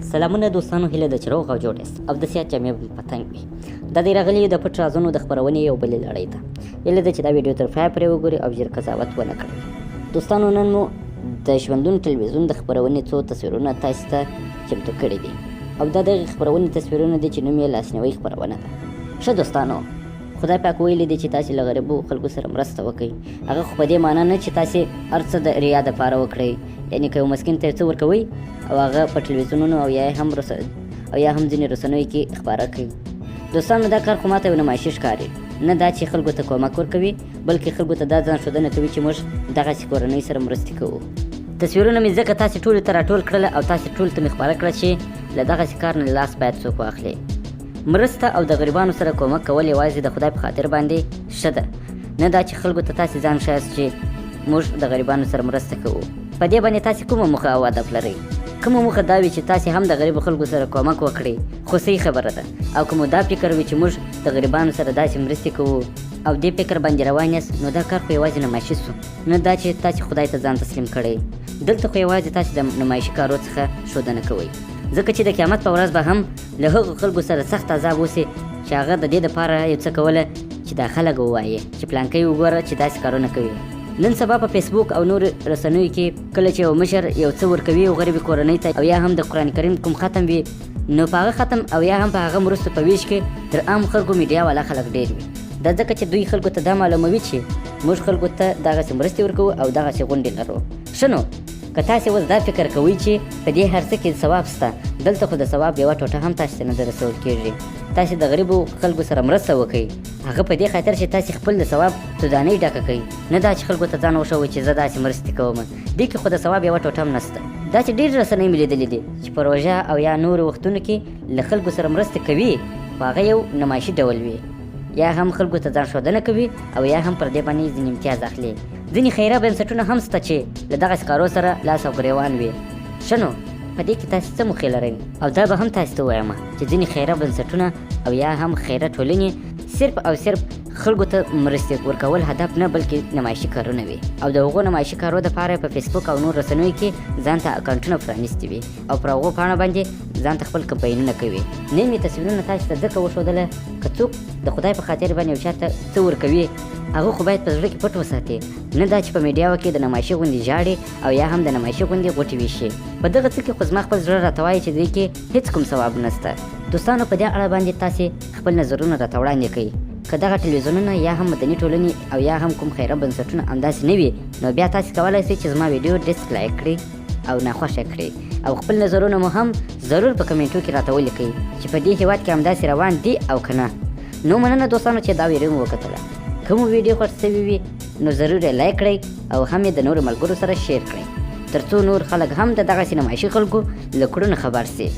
سلامونه دوستانو، هیله ده چې روغ او جوړ یاست او د صحت جامې په تنګ وي. دا دی راغلي د پټ رازونو د خپرونې یو بلې لړۍ ته. هیله ده چې دا ویډیو تر پایه پورې وګورئ او ژر قضاوت ونه کړئ. دوستانو، نن مو د ژوندون تلویزیون د خپرونې څو تصویرونه تاسو ته چمتو کړي دي او دا د خپرونې تصویرونه دي چې نوم یې لاسنیوي خپرونه ده. ښه دوستانو، خدای پاک ویلي دی چې تاسې له غریبو خلکو سره مرسته وکړئ. هغه خو په دې معنا نه چې تاسې هر څه د ریا دپاره وکړئ، یعنې که یو مسکین ته څه ورکوئ او هغه په تلویزیونونو او یا هم ځینې رسنیو کې خپاره کړئ. دوستانو، دا کار خو ماته یو نمایشي ښکاري، نه دا چې خلکو ته کومک ورکوي، بلکې خلکو ته دا ځان ښودنه کوي چې موږ دغسې کورنۍ سره مرستې کوو. تصویرونه مې ځکه تاسې ټولو ته راټول کړله او تاسې ټولو ته مې خپاره کړه چې له دغسې کار نه لاس باید څوک واخلي. مرسته او د غریبانو سره کومک کول یوازې د خدای په خاطر باندې ښه ده، نه دا چې خلکو ته تاسې ځان ښایاست چې موږ د غریبانو سره مرسته کوو. په دې باندې تاسې کومه موخه او هدف لرئ؟ کومه موخه دا وي چې تاسې هم د غریبو خلکو سره کومک وکړئ، خو صحیح خبره ده. او که مو دا فکر وي چې موږ د غریبانو سره داسې مرستې کوو او دې فکر باندې روان یاست، نو دا کار خو یوازې نمایشي سو، نه دا چې تاسې خدای ته ځان تسلیم کړئ. دلته خو یوازې تاسې د نمایشي کارو څخه ښودنه کوئ، ځکه چې د قیامت په ورځ به هم له هغو خلکو سره سخت عذاب وسي چې هغه د دې دپاره یو څه کوله چې دا خلک ووایي چې پلانکی وګوره چې داسې کارونه کوي. نن سبا په فیسبوک او نور رسنیو کې کله چې یو مشر یو څه ورکوي او غریبې کورنۍ ته او یا هم د قرآن کریم کوم ختم وي، نو په هغه ختم او یا هم په هغه مرستو په ویش کې تر عام خلکو میډیا والا خلک ډېر وي. دا ځکه چې دوی خلکو ته دا معلوموي چې موږ خلکو ته دغسې مرستې ورکوو او دغسې غونډې لرو. ښه نو، که تاسې اوس دا فکر کوئ چې په دې هر څه کې ثواب شته، دلته خو د ثواب یوه ټوټه هم تاسې ته نه در رسول کېږي. تاسې د غریبو خلکو سره مرسته وکړئ، هغه په دې خاطر چې تاسې خپل د ثواب سودانۍ ډکه کړئ، نه دا چې خلکو ته ځان وښوئ چې زه داسې مرستې کوم. دې کې خو د ثواب یوه ټوټه هم نشته. داسې ډېر رسنۍ مې لیدلي دي چې په روژه او یا نورو وختونو کې له خلکو سره مرسته کوي، خو هغه یو نمایشي ډول وي، یا هم خلکو ته ځان ښودنه کوي او یا هم پر دې باندې ځینې امتیاز اخلي. ځینې خیره بنسټونه هم شته چې له دغسې کارو سره لاس او ګریوان وي. ښه نو، په دې کې تاسې څه موخې لرئ؟ او دا به هم تاسې ته ووایم چې ځینې خیره بنسټونه او یا هم خیره ټولنې صرف او صرف خلکو ته مرستې ورکول هدف نه، بلکې نمایشي کارونه وي او د هغو نمایشي کارو دپاره په فیسبوک او نور رسنیو کې ځان ته اکاونټونه پرانیستي وي او پر هغو پاڼو باندې ځان ته خپل کمپاینونه کوي. نن مې تصویرونه تاسو ته ځکه وښودله که څوک د خدای په خاطر باندې یو چا ته څه ورکوي، هغه خو باید په زړه کې پټ وساتي، نه دا چې په میډیاو کې د نمایشي غوندې ژاړي او یا هم د نمایشي غوندې غوټې ویشي. په دغه څه کې خو زما خپل زړه راته وایي چې دوی کې هېڅ کوم ثواب نشته. دوستانو، په دې اړه باندې تاسې خپل نظرونه راته وړاندې کړئ. که دغه تلویزیونونه یا هم مدني ټولنې او یا هم کوم خیره بنسټونه همداسې نه وي، نو بیا تاسې کولی شئ چې زما ویډیو ډسلایک کړئ او ناخوښه کړئ او خپل نظرونه مو هم ضرور په کمنټو کې راته ولیکئ چې په دې هېواد کې همداسې روان دي او که نه. نو مننه دوستانو چې دا ویډیو مو وکتله. که مو ویډیو خوښ شوي وي نو ضرور یې لایک کړئ او هم یې د نورو ملګرو سره شیر کړئ، تر څو نور خلک هم د دغسې نمایشي خلکو له کړنو خبر شي.